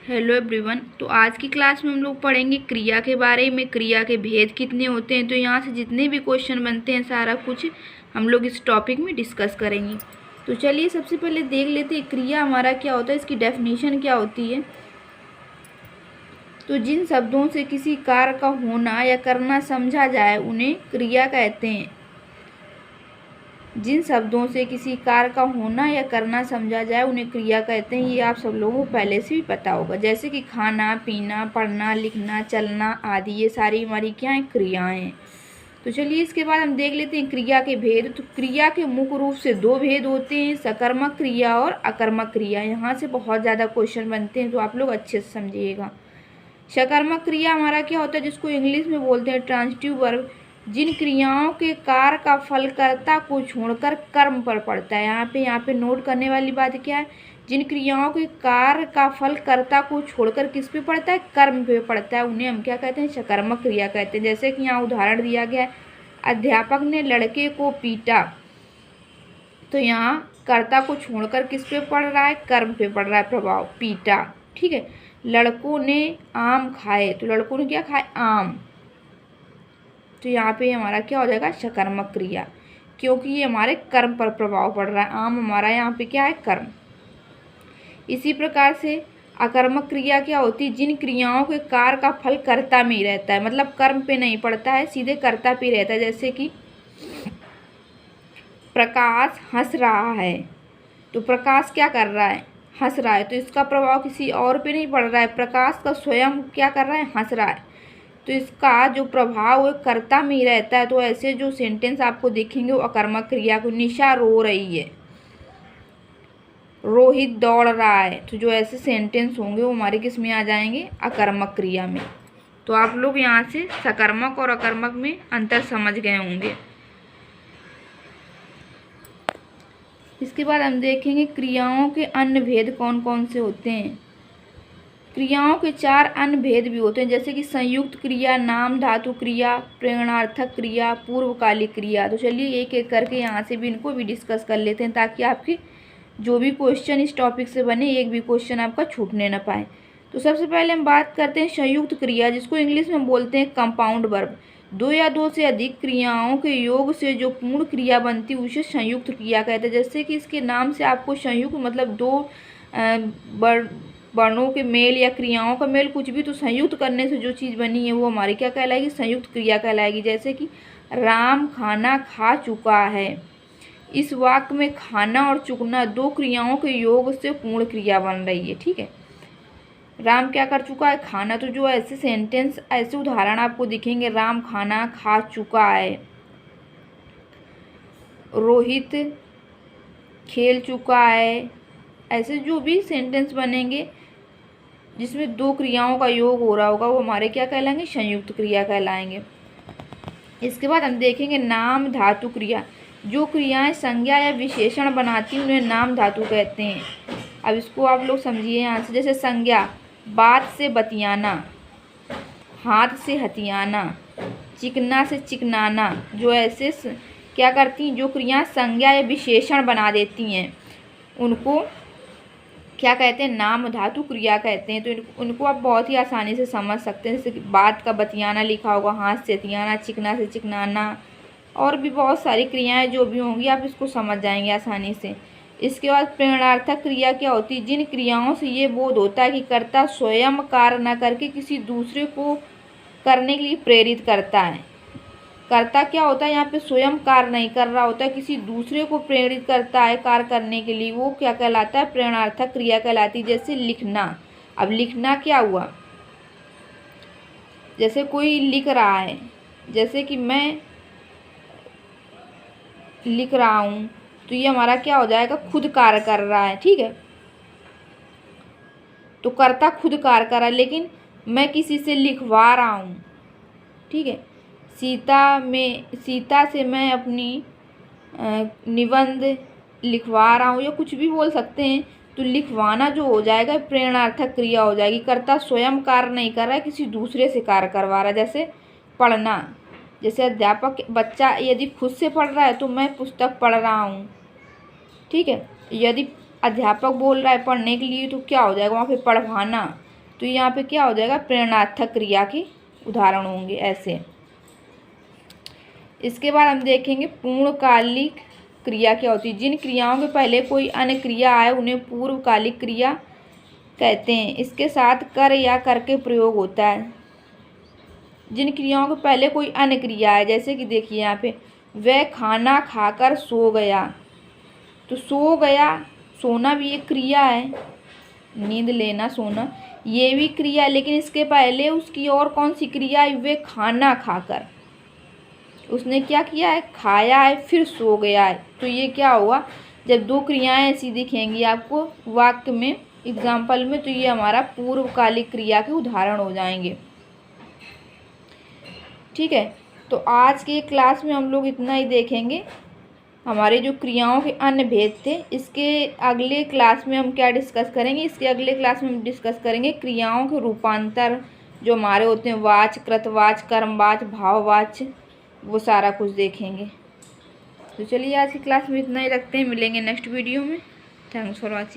Hello everyone. तो आज की क्लास में हम लोग पढ़ेंगे क्रिया के बारे में। क्रिया के भेद कितने होते हैं, तो यहाँ से जितने भी क्वेश्चन बनते हैं सारा कुछ हम लोग इस टॉपिक में डिस्कस करेंगे। तो चलिए सबसे पहले देख लेते हैं क्रिया हमारा क्या होता है, इसकी डेफिनेशन क्या होती है। तो जिन शब्दों से किसी कार्य का होना या करना समझा जाए उन्हें क्रिया कहते हैं। जिन शब्दों से किसी कार्य का होना या करना समझा जाए उन्हें क्रिया कहते हैं। ये आप सब लोगों को पहले से भी पता होगा, जैसे कि खाना, पीना, पढ़ना, लिखना, चलना आदि, ये सारी हमारी क्या हैं, क्रियाएं हैं। तो चलिए इसके बाद हम देख लेते हैं क्रिया के भेद। तो क्रिया के मुख्य रूप से दो भेद होते हैं, सकर्मक क्रिया और अकर्मक क्रिया। यहाँ से बहुत ज़्यादा क्वेश्चन बनते हैं, तो आप लोग अच्छे से समझिएगा। सकर्मक क्रिया हमारा क्या होता है, जिसको इंग्लिश में बोलते हैं ट्रांजिटिव वर्ब। जिन क्रियाओं के कार्य का फल कर्ता को छोड़कर कर्म पर पड़ता है। यहाँ पे नोट करने वाली बात क्या है, जिन क्रियाओं के कार्य का फल कर्ता को छोड़कर किस पे पड़ता है, कर्म पे पड़ता है, उन्हें हम क्या कहते हैं, सकर्मक क्रिया कहते हैं। जैसे कि यहाँ उदाहरण दिया गया है, अध्यापक ने लड़के को पीटा। तो यहाँ कर्ता को छोड़कर किस पे पड़ रहा है, कर्म पे पड़ रहा है प्रभाव, पीटा। ठीक है। लड़कों ने आम खाए, तो लड़कों ने क्या खाए, आम। तो यहाँ पे हमारा क्या हो जाएगा, सकर्मक क्रिया, क्योंकि ये हमारे कर्म पर प्रभाव पड़ रहा है। आम हमारा यहाँ पे क्या है, कर्म। इसी प्रकार से अकर्मक क्रिया क्या होती है, जिन क्रियाओं के कार्य का फल कर्ता में ही रहता है, मतलब कर्म पे नहीं पड़ता है, सीधे कर्ता पे रहता है। जैसे कि प्रकाश हंस रहा है, तो प्रकाश क्या कर रहा है, हंस रहा है, तो इसका प्रभाव किसी और पे नहीं पड़ रहा है, प्रकाश का स्वयं क्या कर रहा है, हंस रहा है, तो इसका जो प्रभाव है कर्ता में ही रहता है। तो ऐसे जो सेंटेंस आपको दिखेंगे वो अकर्मक क्रिया को, निशा रो रही है, रोहित दौड़ रहा है, तो जो ऐसे सेंटेंस होंगे वो हमारे किस में आ जाएंगे, अकर्मक क्रिया में। तो आप लोग यहाँ से सकर्मक और अकर्मक में अंतर समझ गए होंगे। इसके बाद हम देखेंगे क्रियाओं के अन्य भेद कौन कौन से होते हैं। क्रियाओं के चार अन्य भेद भी होते हैं, जैसे कि संयुक्त क्रिया, नाम धातु क्रिया, प्रेरणार्थक क्रिया, पूर्वकालिक क्रिया। तो चलिए एक एक करके यहाँ से भी इनको भी डिस्कस कर लेते हैं, ताकि आपके जो भी क्वेश्चन इस टॉपिक से बने एक भी क्वेश्चन आपका छूटने ना पाए। तो सबसे पहले हम बात करते हैं संयुक्त क्रिया, जिसको इंग्लिश में बोलते हैं कंपाउंड वर्ब। दो या दो से अधिक क्रियाओं के योग से जो पूर्ण क्रिया बनती है उसे संयुक्त क्रिया कहते हैं। जैसे कि इसके नाम से आपको संयुक्त मतलब दो वर्णों के मेल या क्रियाओं का मेल, कुछ भी, तो संयुक्त करने से जो चीज़ बनी है वो हमारी क्या कहलाएगी, संयुक्त क्रिया कहलाएगी। जैसे कि राम खाना खा चुका है, इस वाक्य में खाना और चुकना दो क्रियाओं के योग से पूर्ण क्रिया बन रही है। ठीक है, राम क्या कर चुका है, खाना। तो जो ऐसे सेंटेंस, ऐसे उदाहरण आपको दिखेंगे, राम खाना खा चुका है, रोहित खेल चुका है, ऐसे जो भी सेंटेंस बनेंगे जिसमें दो क्रियाओं का योग हो रहा होगा वो हमारे क्या कहलाएंगे, संयुक्त क्रिया कहलाएंगे। इसके बाद हम देखेंगे नाम धातु क्रिया। जो क्रियाएं संज्ञा या विशेषण बनाती हैं उन्हें नाम धातु कहते हैं। अब इसको आप लोग समझिए यहाँ से, जैसे संज्ञा, बात से बतियाना, हाथ से हथियाना, चिकना से चिकनाना, जो ऐसे क्या करती हैं, जो क्रियाएं संज्ञा या विशेषण बना देती हैं उनको क्या कहते हैं, नाम धातु क्रिया कहते हैं। तो उनको आप बहुत ही आसानी से समझ सकते हैं। जैसे कि बात का बतियाना लिखा होगा, हाथ से हथियाना, चिकना से चिकनाना, और भी बहुत सारी क्रियाएं जो भी होंगी आप इसको समझ जाएंगे आसानी से। इसके बाद प्रेरणार्थक क्रिया क्या होती है, जिन क्रियाओं से ये बोध होता है कि कर्ता स्वयं कार्य न करके किसी दूसरे को करने के लिए प्रेरित करता है। कर्ता क्या होता है, यहाँ पे स्वयं कार्य नहीं कर रहा होता है, किसी दूसरे को प्रेरित करता है कार्य करने के लिए, वो क्या कहलाता है, प्रेरणार्थक क्रिया कहलाती है। जैसे लिखना। अब लिखना क्या हुआ, जैसे कोई लिख रहा है, जैसे कि मैं लिख रहा हूँ, तो ये हमारा क्या हो जाएगा, खुद कार्य कर रहा है। ठीक है, तो कर्ता खुद कार्य कर रहा है, लेकिन मैं किसी से लिखवा रहा हूँ। ठीक है, सीता से मैं अपनी निबंध लिखवा रहा हूँ, या कुछ भी बोल सकते हैं। तो लिखवाना जो हो जाएगा प्रेरणार्थक क्रिया हो जाएगी, कर्ता स्वयं कार्य नहीं कर रहा है, किसी दूसरे से कार्य करवा रहा है। जैसे पढ़ना, जैसे अध्यापक, बच्चा यदि खुद से पढ़ रहा है तो मैं पुस्तक पढ़ रहा हूँ। ठीक है, यदि अध्यापक बोल रहा है पढ़ने के लिए तो क्या हो जाएगा, वहाँ पे पढ़वाना, तो यहाँ पे क्या हो जाएगा, प्रेरणार्थक क्रिया के उदाहरण होंगे ऐसे। इसके बाद हम देखेंगे पूर्णकालिक क्रिया क्या होती है। जिन क्रियाओं के पहले कोई अन्य क्रिया आए उन्हें पूर्वकालिक क्रिया कहते हैं। इसके साथ कर या कर के प्रयोग होता है। जिन क्रियाओं के पहले कोई अन्य क्रिया है, जैसे कि देखिए यहाँ पे वह खाना खाकर सो गया, तो सो गया, सोना भी एक क्रिया है, नींद लेना सोना ये भी क्रिया है, लेकिन इसके पहले उसकी और कौन सी क्रिया है, वे खाना खाकर, उसने क्या किया है, खाया है फिर सो गया है। तो ये क्या हुआ, जब दो क्रियाएं ऐसी दिखेंगी आपको वाक्य में एग्जाम्पल में, तो ये हमारा पूर्वकालिक क्रिया के उदाहरण हो जाएंगे। ठीक है, तो आज के क्लास में हम लोग इतना ही देखेंगे। हमारे जो क्रियाओं के अन्य भेद थे, इसके अगले क्लास में हम क्या डिस्कस करेंगे, इसके अगले क्लास में हम डिस्कस करेंगे क्रियाओं के रूपांतर जो हमारे होते हैं, वाच्य, कृतवाच्य, कर्मवाच्य, भाववाच्य, वो सारा कुछ देखेंगे। तो चलिए आज की क्लास में इतना ही रखते हैं, मिलेंगे नेक्स्ट वीडियो में। Thanks for watching.